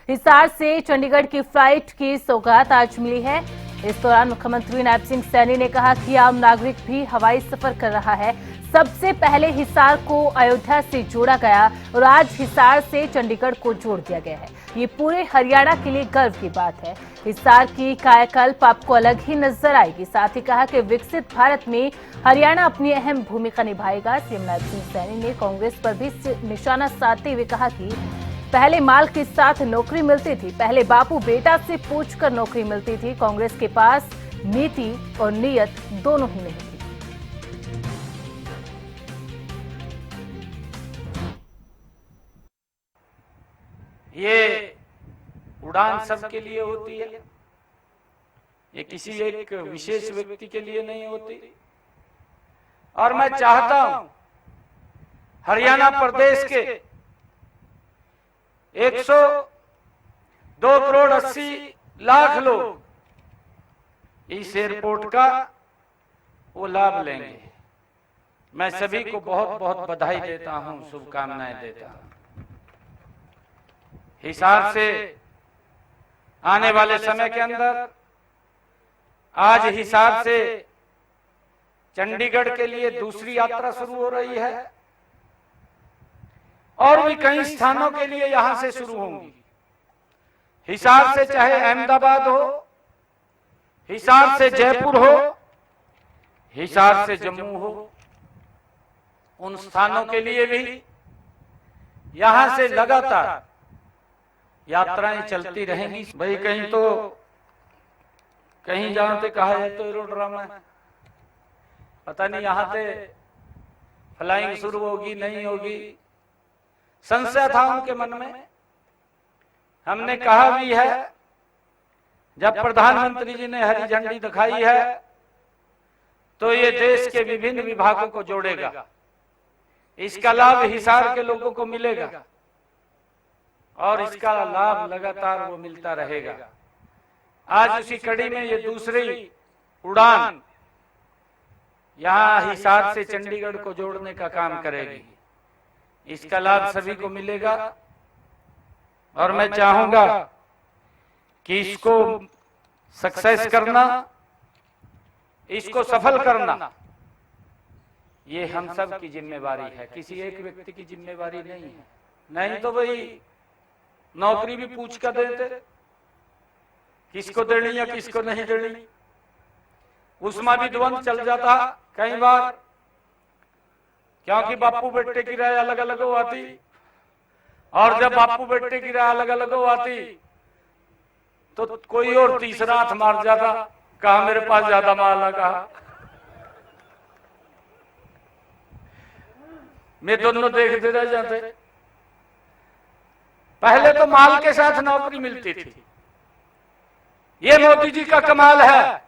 हिसार से चंडीगढ़ की फ्लाइट की सौगात आज मिली है। इस दौरान मुख्यमंत्री नायब सिंह सैनी ने कहा कि आम नागरिक भी हवाई सफर कर रहा है। सबसे पहले हिसार को अयोध्या से जोड़ा गया और आज हिसार से चंडीगढ़ को जोड़ दिया गया है। ये पूरे हरियाणा के लिए गर्व की बात है। हिसार की कायाकल्प आपको अलग ही नजर आएगी। साथ ही कहा कि विकसित भारत में हरियाणा अपनी अहम भूमिका निभाएगा। सीएम नायब सिंह सैनी ने कांग्रेस पर भी निशाना साधते हुए कहा कि पहले माल के साथ नौकरी मिलती थी, पहले बापू बेटा से पूछकर नौकरी मिलती थी। कांग्रेस के पास नीति और नीयत दोनों ही नहीं थी। ये उड़ान सबके लिए होती है, ये किसी एक विशेष व्यक्ति के लिए नहीं होती। और मैं चाहता हूं हरियाणा प्रदेश के 102 करोड़ 80 लाख लोग इस एयरपोर्ट का वो लाभ लेंगे। मैं सभी को बहुत बहुत बधाई देता हूं, शुभकामनाएं देता हूं। हिसार से आने वाले समय के अंदर आज हिसार से चंडीगढ़ के लिए दूसरी यात्रा शुरू हो रही है और भी कई स्थानों के लिए यहां से शुरू होंगी। हिसार से चाहे अहमदाबाद हो, हिसार से जयपुर हो, हिसार से जम्मू हो, उन स्थानों के लिए भी यहां से लगातार यात्राएं चलती रहेंगी। भाई कहीं जहां से कहा है तो एरोड्रामा है, पता नहीं यहां से फ्लाइंग शुरू होगी नहीं होगी। संशय था उनके मन में। हमने कहा भी है, जब प्रधानमंत्री जी ने हरी झंडी दिखाई है तो ये देश के विभिन्न विभागों को जोड़ेगा। इसका लाभ हिसार के लोगों को मिलेगा और इसका लाभ लगातार वो मिलता रहेगा। आज उसी कड़ी में ये दूसरी उड़ान यहां हिसार से चंडीगढ़ को जोड़ने का काम करेगी। इसका लाभ सभी को मिलेगा और मैं चाहूंगा कि इसको सक्सेस करना, इसको सफल करना, ये हम सब की जिम्मेवारी है, किसी एक व्यक्ति की जिम्मेवारी नहीं है। नहीं तो भाई नौकरी भी पूछ कर देते, किसको देनी या किसको नहीं देनी, उसमें भी द्वंद चल जाता कई बार, क्योंकि बापू बेटे की राय अलग अलग हो आती और जब बापू बेटे की राय अलग अलग हो आती तो कोई और तीसरा हाथ मार जाता, कहा मेरे पास ज्यादा माल है, कहा मैं दोनों देखते रह जाते। पहले तो माल के साथ नौकरी मिलती थी। ये मोदी जी का कमाल है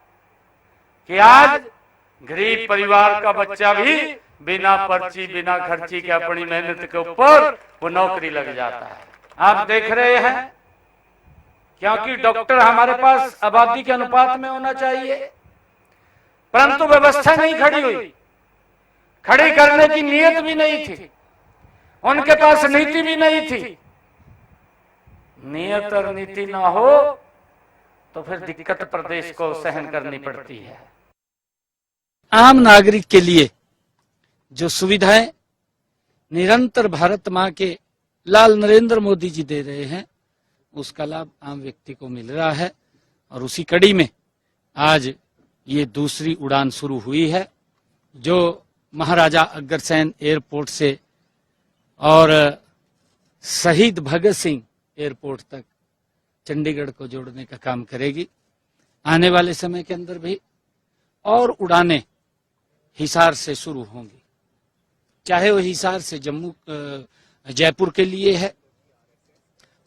कि आज गरीब परिवार का बच्चा भी बिना पर्ची बिना खर्ची के अपनी मेहनत के ऊपर वो नौकरी लग जाता है। आप देख रहे हैं, क्योंकि डॉक्टर हमारे पास आबादी के अनुपात में होना चाहिए, परंतु व्यवस्था नहीं खड़ी हुई, खड़ी करने की नीयत भी नहीं थी, उनके पास नीति भी नहीं थी। नियत और नीति ना हो तो फिर दिक्कत प्रदेश को सहन करनी पड़ती है। आम नागरिक के लिए जो सुविधाएं निरंतर भारत मां के लाल नरेंद्र मोदी जी दे रहे हैं, उसका लाभ आम व्यक्ति को मिल रहा है और उसी कड़ी में आज ये दूसरी उड़ान शुरू हुई है, जो महाराजा अग्रसेन एयरपोर्ट से और शहीद भगत सिंह एयरपोर्ट तक चंडीगढ़ को जोड़ने का काम करेगी। आने वाले समय के अंदर भी और उड़ानें हिसार से शुरू होंगी, चाहे वो हिसार से जयपुर के लिए है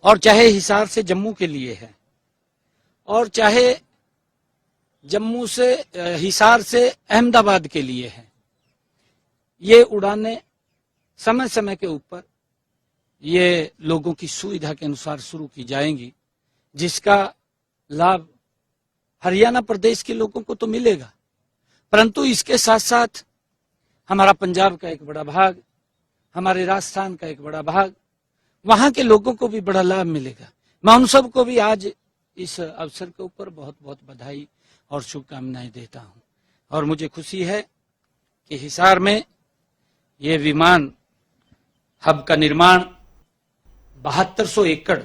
और चाहे हिसार से जम्मू के लिए है और चाहे जम्मू से हिसार से अहमदाबाद के लिए है। ये उड़ानें समय समय के ऊपर ये लोगों की सुविधा के अनुसार शुरू की जाएंगी, जिसका लाभ हरियाणा प्रदेश के लोगों को तो मिलेगा, परंतु इसके साथ साथ हमारा पंजाब का एक बड़ा भाग, हमारे राजस्थान का एक बड़ा भाग, वहां के लोगों को भी बड़ा लाभ मिलेगा। मैं उन सबको भी आज इस अवसर के ऊपर बहुत बहुत बधाई और शुभकामनाएं देता हूं। और मुझे खुशी है कि हिसार में ये विमान हब का निर्माण 7200 एकड़